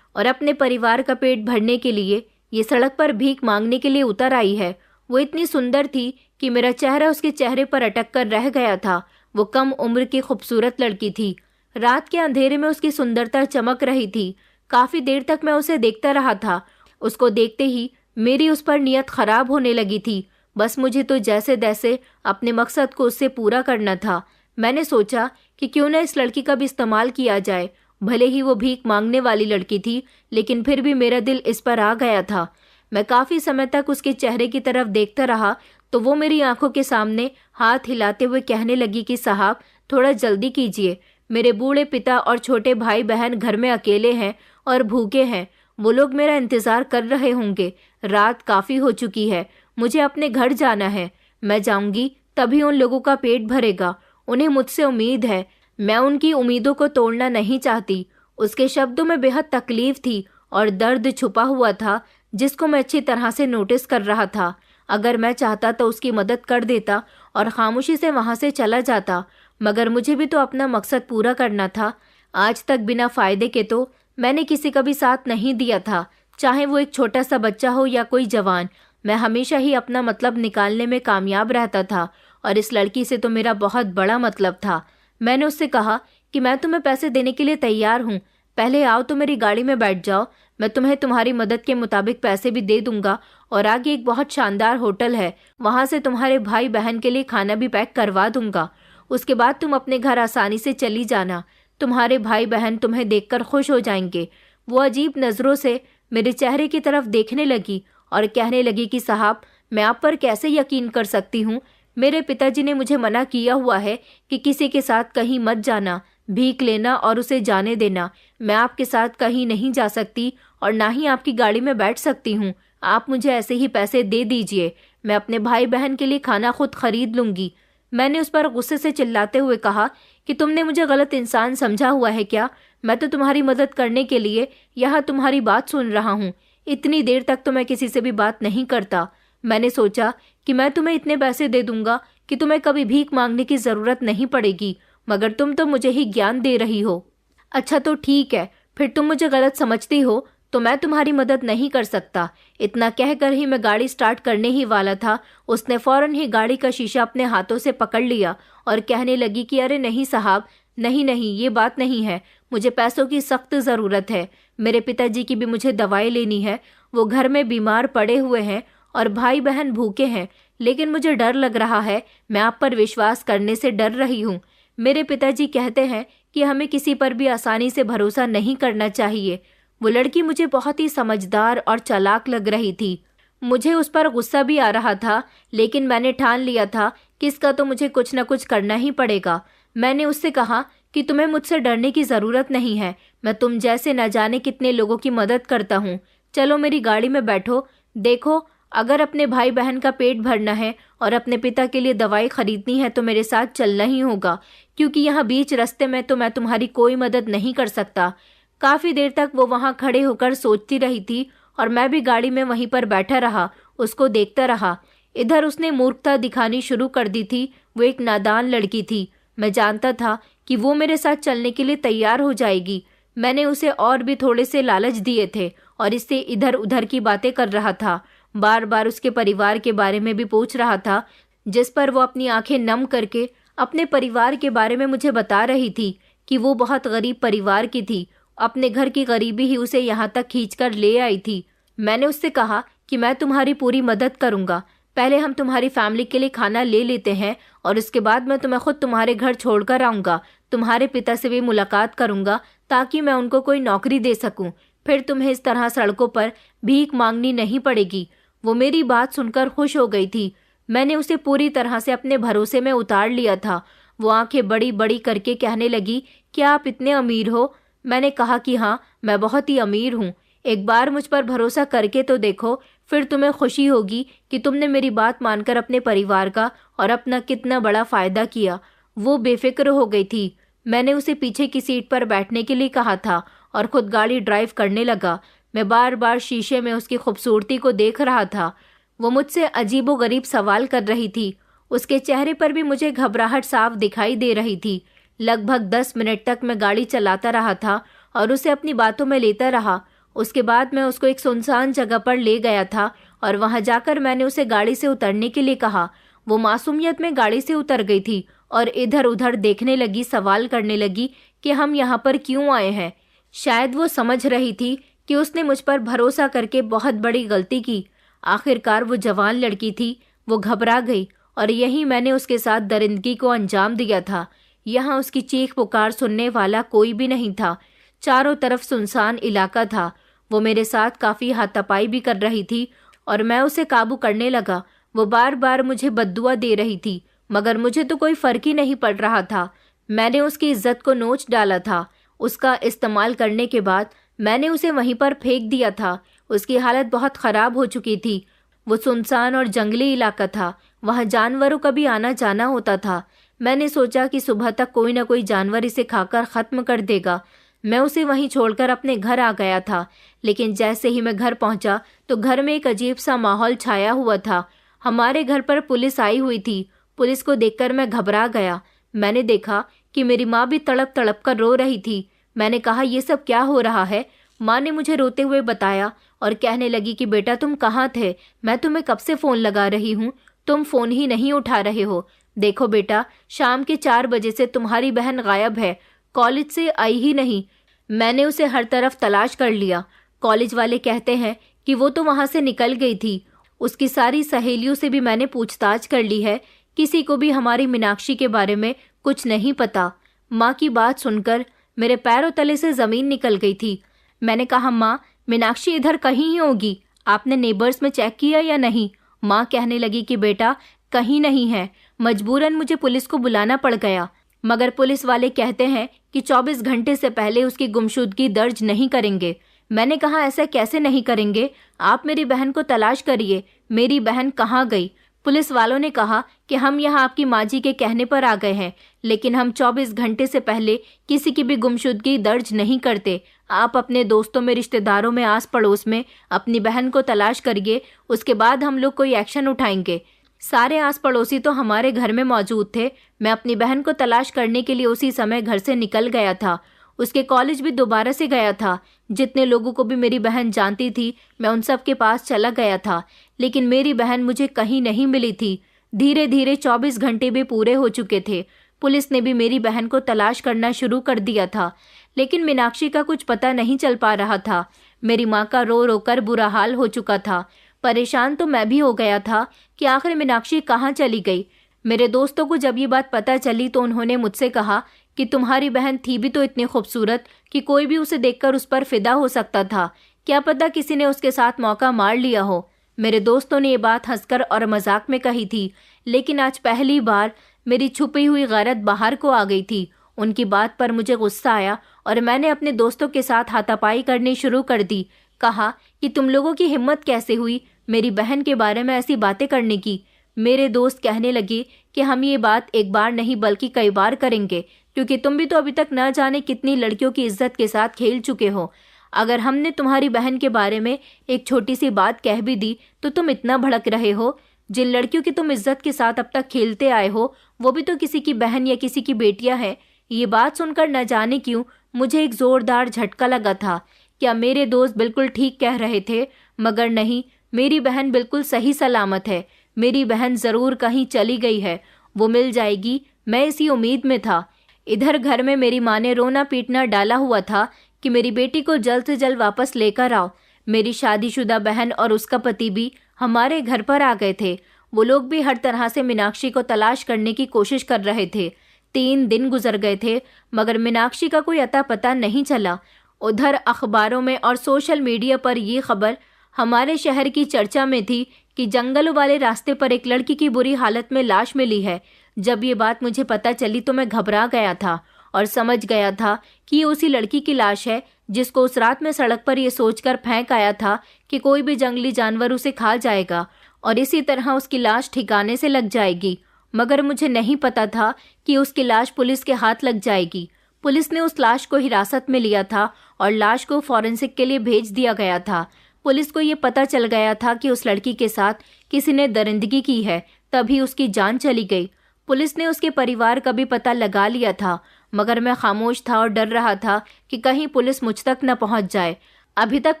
और अपने परिवार का पेट भरने के लिए ये सड़क पर भीख मांगने के लिए उतर आई है। वो इतनी सुंदर थी कि मेरा चेहरा उसके चेहरे पर अटक कर रह गया था। वो कम उम्र की खूबसूरत लड़की थी। रात के अंधेरे में उसकी सुंदरता चमक रही थी। काफी देर तक मैं उसे देखता रहा था। उसको देखते ही मेरी उस पर नियत खराब होने लगी थी। बस मुझे तो जैसे तैसे अपने मकसद को उससे पूरा करना था। मैंने सोचा कि क्यों न इस लड़की का भी इस्तेमाल किया जाए भले ही वो भीख मांगने वाली लड़की थी, लेकिन फिर भी मेरा दिल इस पर आ गया था। मैं काफ़ी समय तक उसके चेहरे की तरफ देखता रहा तो वो मेरी आंखों के सामने हाथ हिलाते हुए कहने लगी कि साहब, थोड़ा जल्दी कीजिए, मेरे बूढ़े पिता और छोटे भाई बहन घर में अकेले हैं और भूखे हैं। वो लोग मेरा इंतज़ार कर रहे होंगे। रात काफ़ी हो चुकी है, मुझे अपने घर जाना है। मैं जाऊंगी तभी उन लोगों का पेट भरेगा। उन्हें मुझसे उम्मीद है, मैं उनकी उम्मीदों को तोड़ना नहीं चाहती। उसके शब्दों में बेहद तकलीफ थी और दर्द छुपा हुआ था जिसको मैं अच्छी तरह से नोटिस कर रहा था। अगर मैं चाहता तो उसकी मदद कर देता और खामोशी से वहाँ से चला जाता, मगर मुझे भी तो अपना मकसद पूरा करना था। आज तक बिना फ़ायदे के तो मैंने किसी का भी साथ नहीं दिया था, चाहे वो एक छोटा सा बच्चा हो या कोई जवान। मैं हमेशा ही अपना मतलब निकालने में कामयाब रहता था और इस लड़की से तो मेरा बहुत बड़ा मतलब था। मैंने उससे कहा कि मैं तुम्हें पैसे देने के लिए तैयार हूँ, पहले आओ तो मेरी गाड़ी में बैठ जाओ, मैं तुम्हें तुम्हारी मदद के मुताबिक पैसे भी दे दूंगा और आगे एक बहुत शानदार होटल है, वहाँ से तुम्हारे भाई बहन के लिए खाना भी पैक करवा दूंगा। उसके बाद तुम अपने घर आसानी से चली जाना। तुम्हारे भाई बहन तुम्हें देखकर खुश हो जाएंगे। वो अजीब नज़रों से मेरे चेहरे की तरफ देखने लगी और कहने लगी कि साहब, मैं आप पर कैसे यकीन कर सकती हूँ। मेरे पिताजी ने मुझे मना किया हुआ है कि किसी के साथ कहीं मत जाना, भीख लेना और उसे जाने देना। मैं आपके साथ कहीं नहीं जा सकती और ना ही आपकी गाड़ी में बैठ सकती हूँ। आप मुझे ऐसे ही पैसे दे दीजिए, मैं अपने भाई बहन के लिए खाना खुद खरीद लूँगी। मैंने उस पर गुस्से से चिल्लाते हुए कहा कि तुमने मुझे गलत इंसान समझा हुआ है क्या? मैं तो तुम्हारी मदद करने के लिए यहाँ तुम्हारी बात सुन रहा हूँ। इतनी देर तक तो मैं किसी से भी बात नहीं करता। मैंने सोचा कि मैं तुम्हें इतने पैसे दे दूंगा कि तुम्हें कभी भीख मांगने की ज़रूरत नहीं पड़ेगी, मगर तुम तो मुझे ही ज्ञान दे रही हो। अच्छा तो ठीक है, फिर तुम मुझे गलत समझती हो तो मैं तुम्हारी मदद नहीं कर सकता। इतना कहकर ही मैं गाड़ी स्टार्ट करने ही वाला था, उसने फौरन ही गाड़ी का शीशा अपने हाथों से पकड़ लिया और कहने लगी कि अरे नहीं साहब, नहीं नहीं, ये बात नहीं है, मुझे पैसों की सख्त ज़रूरत है। मेरे पिताजी की भी मुझे दवाई लेनी है, वो घर में बीमार पड़े हुए हैं और भाई बहन भूखे हैं, लेकिन मुझे डर लग रहा है, मैं आप पर विश्वास करने से डर रही हूँ। मेरे पिताजी कहते हैं कि हमें किसी पर भी आसानी से भरोसा नहीं करना चाहिए। वो लड़की मुझे बहुत ही समझदार और चालाक लग रही थी। मुझे उस पर गुस्सा भी आ रहा था, लेकिन मैंने ठान लिया था कि इसका तो मुझे कुछ न कुछ करना ही पड़ेगा। मैंने उससे कहा कि तुम्हें मुझसे डरने की ज़रूरत नहीं है, मैं तुम जैसे न जाने कितने लोगों की मदद करता हूँ। चलो मेरी गाड़ी में बैठो। देखो, अगर अपने भाई बहन का पेट भरना है और अपने पिता के लिए दवाई खरीदनी है तो मेरे साथ चलना ही होगा, क्योंकि यहाँ बीच रास्ते में तो मैं तुम्हारी कोई मदद नहीं कर सकता। काफ़ी देर तक वो वहाँ खड़े होकर सोचती रही थी और मैं भी गाड़ी में वहीं पर बैठा रहा, उसको देखता रहा। इधर उसने मूर्खता दिखानी शुरू कर दी थी। वो एक नादान लड़की थी। मैं जानता था कि वो मेरे साथ चलने के लिए तैयार हो जाएगी। मैंने उसे और भी थोड़े से लालच दिए थे और इससे इधर उधर की बातें कर रहा था। बार बार उसके परिवार के बारे में भी पूछ रहा था, जिस पर वो अपनी आंखें नम करके अपने परिवार के बारे में मुझे बता रही थी कि वो बहुत गरीब परिवार की थी। अपने घर की गरीबी ही उसे यहाँ तक खींचकर ले आई थी। मैंने उससे कहा कि मैं तुम्हारी पूरी मदद करूँगा, पहले हम तुम्हारी फैमिली के लिए खाना ले लेते हैं और उसके बाद मैं तुम्हें खुद तुम्हारे घर छोड़कर आऊँगा। तुम्हारे पिता से भी मुलाकात करूँगा ताकि मैं उनको कोई नौकरी दे सकूँ, फिर तुम्हें इस तरह सड़कों पर भीख मांगनी नहीं पड़ेगी। वो मेरी बात सुनकर खुश हो गई थी। मैंने उसे पूरी तरह से अपने भरोसे में उतार लिया था। वो आंखें बड़ी बड़ी करके कहने लगी, क्या आप इतने अमीर हो? मैंने कहा कि हाँ, मैं बहुत ही अमीर हूँ। एक बार मुझ पर भरोसा करके तो देखो, फिर तुम्हें खुशी होगी कि तुमने मेरी बात मानकर अपने परिवार का और अपना कितना बड़ा फ़ायदा किया। वो बेफिक्र हो गई थी। मैंने उसे पीछे की सीट पर बैठने के लिए कहा था और खुद गाड़ी ड्राइव करने लगा। मैं बार बार शीशे में उसकी खूबसूरती को देख रहा था। वो मुझसे अजीबोगरीब सवाल कर रही थी। उसके चेहरे पर भी मुझे घबराहट साफ दिखाई दे रही थी। लगभग 10 मिनट तक मैं गाड़ी चलाता रहा था और उसे अपनी बातों में लेता रहा। उसके बाद मैं उसको एक सुनसान जगह पर ले गया था और वहां जाकर मैंने उसे गाड़ी से उतरने के लिए कहा। वो मासूमियत में गाड़ी से उतर गई थी और इधर उधर देखने लगी, सवाल करने लगी कि हम यहाँ पर क्यों आए हैं। शायद वो समझ रही थी कि उसने मुझ पर भरोसा करके बहुत बड़ी गलती की। आखिरकार वो जवान लड़की थी, वो घबरा गई और यही मैंने उसके साथ दरिंदगी को अंजाम दिया था। यहाँ उसकी चीख पुकार सुनने वाला कोई भी नहीं था। चारों तरफ सुनसान इलाका था। वो मेरे साथ काफ़ी हाथापाई भी कर रही थी और मैं उसे काबू करने लगा। वो बार बार मुझे बद्दुआ दे रही थी, मगर मुझे तो कोई फ़र्क ही नहीं पड़ रहा था। मैंने उसकी इज्जत को नोच डाला था। उसका इस्तेमाल करने के बाद मैंने उसे वहीं पर फेंक दिया था। उसकी हालत बहुत ख़राब हो चुकी थी। वो सुनसान और जंगली इलाका था, वहाँ जानवरों का भी आना जाना होता था। मैंने सोचा कि सुबह तक कोई ना कोई जानवर इसे खाकर ख़त्म कर देगा। मैं उसे वहीं छोड़कर अपने घर आ गया था, लेकिन जैसे ही मैं घर पहुंचा तो घर में एक अजीब सा माहौल छाया हुआ था। हमारे घर पर पुलिस आई हुई थी। पुलिस को देखकर मैं घबरा गया। मैंने देखा कि मेरी माँ भी तड़प तड़प कर रो रही थी। मैंने कहा, ये सब क्या हो रहा है? माँ ने मुझे रोते हुए बताया और कहने लगी कि बेटा तुम कहाँ थे? मैं तुम्हें कब से फ़ोन लगा रही हूँ, तुम फ़ोन ही नहीं उठा रहे हो। देखो बेटा, शाम के 4 बजे से तुम्हारी बहन गायब है, कॉलेज से आई ही नहीं। मैंने उसे हर तरफ तलाश कर लिया। कॉलेज वाले कहते हैं कि वो तो वहाँ से निकल गई थी। उसकी सारी सहेलियों से भी मैंने पूछताछ कर ली है, किसी को भी हमारी मीनाक्षी के बारे में कुछ नहीं पता। माँ की बात सुनकर मेरे पैरों तले से ज़मीन निकल गई थी। मैंने कहा, माँ मीनाक्षी इधर कहीं ही होगी, आपने नेबर्स में चेक किया या नहीं? माँ कहने लगी कि बेटा कहीं नहीं है। मजबूरन मुझे पुलिस को बुलाना पड़ गया, मगर पुलिस वाले कहते हैं कि 24 घंटे से पहले उसकी गुमशुदगी दर्ज नहीं करेंगे। मैंने कहा, ऐसा कैसे नहीं करेंगे? आप मेरी बहन को तलाश करिए, मेरी बहन कहाँ गई? पुलिस वालों ने कहा कि हम यहाँ आपकी माँ जी के कहने पर आ गए हैं, लेकिन हम 24 घंटे से पहले किसी की भी गुमशुदगी दर्ज नहीं करते। आप अपने दोस्तों में, रिश्तेदारों में, आस पड़ोस में अपनी बहन को तलाश करिए, उसके बाद हम लोग कोई एक्शन उठाएंगे। सारे आस पड़ोसी तो हमारे घर में मौजूद थे। मैं अपनी बहन को तलाश करने के लिए उसी समय घर से निकल गया था। उसके कॉलेज भी दोबारा से गया था। जितने लोगों को भी मेरी बहन जानती थी, मैं उन सब के पास चला गया था, लेकिन मेरी बहन मुझे कहीं नहीं मिली थी। धीरे धीरे 24 घंटे भी पूरे हो चुके थे। पुलिस ने भी मेरी बहन को तलाश करना शुरू कर दिया था, लेकिन मीनाक्षी का कुछ पता नहीं चल पा रहा था। मेरी माँ का रो रो कर बुरा हाल हो चुका था। परेशान तो मैं भी हो गया था कि आखिर मीनाक्षी कहाँ चली गई। मेरे दोस्तों को जब ये बात पता चली तो उन्होंने मुझसे कहा कि तुम्हारी बहन थी भी तो इतनी खूबसूरत कि कोई भी उसे देखकर उस पर फिदा हो सकता था। क्या पता किसी ने उसके साथ मौका मार लिया हो। मेरे दोस्तों ने ये बात हंसकर और मजाक में कही थी, लेकिन आज पहली बार मेरी छुपी हुई गैरत बाहर को आ गई थी। उनकी बात पर मुझे गुस्सा आया और मैंने अपने दोस्तों के साथ हाथापाई करनी शुरू कर दी। कहा कि तुम लोगों की हिम्मत कैसे हुई मेरी बहन के बारे में ऐसी बातें करने की। मेरे दोस्त कहने लगे कि हम ये बात एक बार नहीं बल्कि कई बार करेंगे, क्योंकि तुम भी तो अभी तक न जाने कितनी लड़कियों की इज्जत के साथ खेल चुके हो। अगर हमने तुम्हारी बहन के बारे में एक छोटी सी बात कह भी दी तो तुम इतना भड़क रहे हो। जिन लड़कियों की तुम इज्जत के साथ अब तक खेलते आए हो, वो भी तो किसी की बहन या किसी की बेटियां हैं। ये बात सुनकर न जाने क्यों मुझे एक जोरदार झटका लगा था। क्या मेरे दोस्त बिल्कुल ठीक कह रहे थे? मगर नहीं, मेरी बहन बिल्कुल सही सलामत है। मेरी बहन ज़रूर कहीं चली गई है, वो मिल जाएगी, मैं इसी उम्मीद में था। इधर घर में मेरी माँ ने रोना पीटना डाला हुआ था कि मेरी बेटी को जल्द से जल्द वापस लेकर आओ। मेरी शादीशुदा बहन और उसका पति भी हमारे घर पर आ गए थे। वो लोग भी हर तरह से मीनाक्षी को तलाश करने की कोशिश कर रहे थे। 3 दिन गुजर गए थे, मगर मीनाक्षी का कोई अता पता नहीं चला। उधर अखबारों में और सोशल मीडिया पर ये खबर हमारे शहर की चर्चा में थी कि जंगलों वाले रास्ते पर एक लड़की की बुरी हालत में लाश मिली है। जब ये बात मुझे पता चली तो मैं घबरा गया था और समझ गया था कि ये उसी लड़की की लाश है जिसको उस रात में सड़क पर ये सोचकर फेंक आया था कि कोई भी जंगली जानवर उसे खा जाएगा और इसी तरह उसकी लाश ठिकाने से लग जाएगी। मगर मुझे नहीं पता था कि उसकी लाश पुलिस के हाथ लग जाएगी। पुलिस ने उस लाश को हिरासत में लिया था और लाश को फॉरेंसिक के लिए भेज दिया गया था। पुलिस को ये पता चल गया था कि उस लड़की के साथ किसी ने दरिंदगी की है, तभी उसकी जान चली गई। पुलिस ने उसके परिवार का भी पता लगा लिया था, मगर मैं खामोश था और डर रहा था कि कहीं पुलिस मुझ तक न पहुंच जाए। अभी तक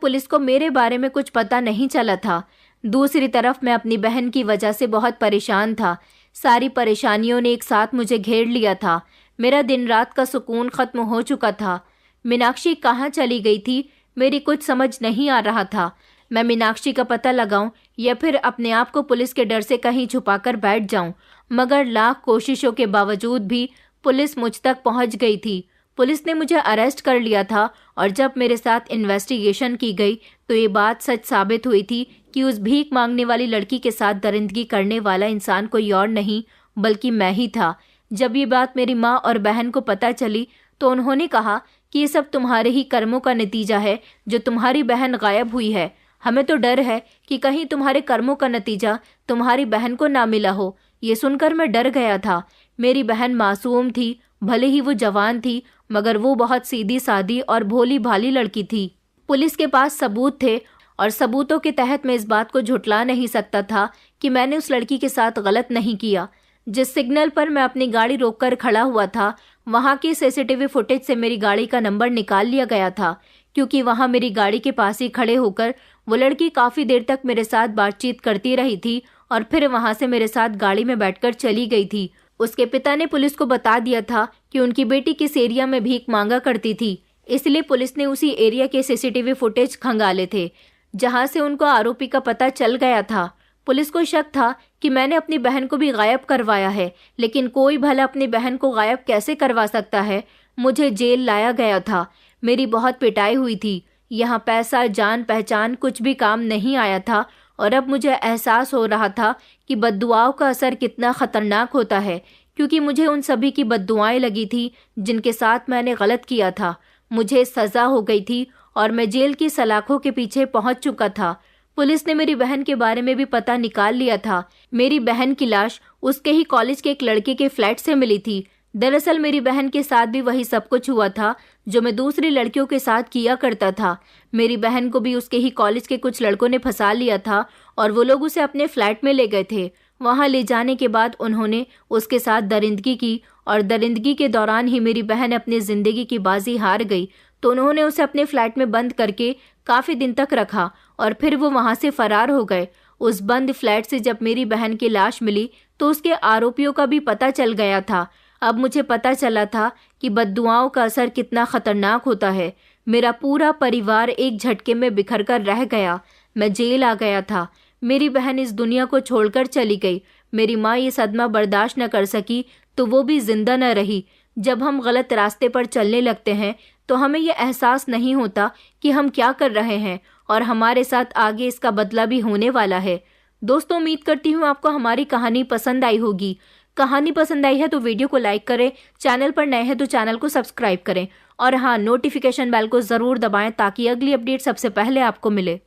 पुलिस को मेरे बारे में कुछ पता नहीं चला था। दूसरी तरफ मैं अपनी बहन की वजह से बहुत परेशान था। सारी परेशानियों ने एक साथ मुझे घेर लिया था। मेरा दिन रात का सुकून खत्म हो चुका था। मीनाक्षी कहाँ चली गई थी, मेरी कुछ समझ नहीं आ रहा था। मैं मीनाक्षी का पता लगाऊं या फिर अपने आप को पुलिस के डर से कहीं छुपाकर बैठ जाऊं, मगर लाख कोशिशों के बावजूद भी पुलिस मुझ तक पहुंच गई थी। पुलिस ने मुझे अरेस्ट कर लिया था और जब मेरे साथ इन्वेस्टिगेशन की गई तो ये बात सच साबित हुई थी कि उस भीख मांगने वाली लड़की के साथ दरिंदगी करने वाला इंसान कोई और नहीं बल्कि मैं ही था। जब ये बात मेरी माँ और बहन को पता चली तो उन्होंने कहा कि ये सब तुम्हारे ही कर्मों का नतीजा है जो तुम्हारी बहन गायब हुई है। हमें तो डर है कि कहीं तुम्हारे कर्मों का नतीजा तुम्हारी बहन को ना मिला हो। ये सुनकर मैं डर गया था। मेरी बहन मासूम थी, भले ही वो जवान थी मगर वो बहुत सीधी सादी और भोली भाली लड़की थी। पुलिस के पास सबूत थे और सबूतों के तहत मैं इस बात को झुठला नहीं सकता था कि मैंने उस लड़की के साथ गलत नहीं किया। जिस सिग्नल पर मैं अपनी गाड़ी रोककर खड़ा हुआ था वहां की सीसीटीवी फुटेज से मेरी गाड़ी का नंबर निकाल लिया गया था, क्योंकि वहां मेरी गाड़ी के पास ही खड़े होकर वो लड़की काफी देर तक मेरे साथ बातचीत करती रही थी और फिर वहां से मेरे साथ गाड़ी में बैठकर चली गई थी। उसके पिता ने पुलिस को बता दिया था कि उनकी बेटी किस एरिया में भीख मांगा करती थी, इसलिए पुलिस ने उसी एरिया के सीसीटीवी फुटेज खंगाले थे जहां से उनको आरोपी का पता चल गया था। पुलिस को शक था कि मैंने अपनी बहन को भी गायब करवाया है, लेकिन कोई भला अपनी बहन को गायब कैसे करवा सकता है। मुझे जेल लाया गया था। मेरी बहुत पिटाई हुई थी। यहाँ पैसा, जान पहचान कुछ भी काम नहीं आया था और अब मुझे एहसास हो रहा था कि बद्दुआओं का असर कितना खतरनाक होता है, क्योंकि मुझे उन सभी की बद्दुआएं लगी थी जिनके साथ मैंने गलत किया था। मुझे सजा हो गई थी और मैं जेल की सलाखों के पीछे पहुंच चुका था। पुलिस ने मेरी बहन के बारे में भी पता निकाल लिया था। मेरी बहन की लाश उसके ही कॉलेज के एक लड़के के फ्लैट से मिली थी। दरअसल मेरी बहन के साथ भी वही सब कुछ हुआ था जो मैं दूसरी लड़कियों के साथ किया करता था। मेरी बहन को भी उसके ही कॉलेज के कुछ लड़कों ने फंसा लिया था और वो लोग उसे अपने फ्लैट में ले गए थे। वहां ले जाने के बाद उन्होंने उसके साथ दरिंदगी की और दरिंदगी के दौरान ही मेरी बहन अपनी जिंदगी की बाजी हार गई, तो उन्होंने उसे अपने फ्लैट में बंद करके काफी दिन तक रखा और फिर वो वहां से फरार हो गए। उस बंद फ्लैट से जब मेरी बहन की लाश मिली तो उसके आरोपियों का भी पता चल गया था। अब मुझे पता चला था कि बद्दुआओं का असर कितना खतरनाक होता है। मेरा पूरा परिवार एक झटके में बिखर कर रह गया। मैं जेल आ गया था। मेरी बहन इस दुनिया को छोड़कर चली गई। मेरी माँ ये सदमा बर्दाश्त न कर सकी तो वो भी जिंदा न रही। जब हम गलत रास्ते पर चलने लगते हैं तो हमें ये एहसास नहीं होता कि हम क्या कर रहे हैं और हमारे साथ आगे इसका बदला भी होने वाला है। दोस्तों, उम्मीद करती हूँ आपको हमारी कहानी पसंद आई होगी। कहानी पसंद आई है तो वीडियो को लाइक करें, चैनल पर नए हैं तो चैनल को सब्सक्राइब करें और हाँ, नोटिफिकेशन बेल को ज़रूर दबाएं ताकि अगली अपडेट सबसे पहले आपको मिले।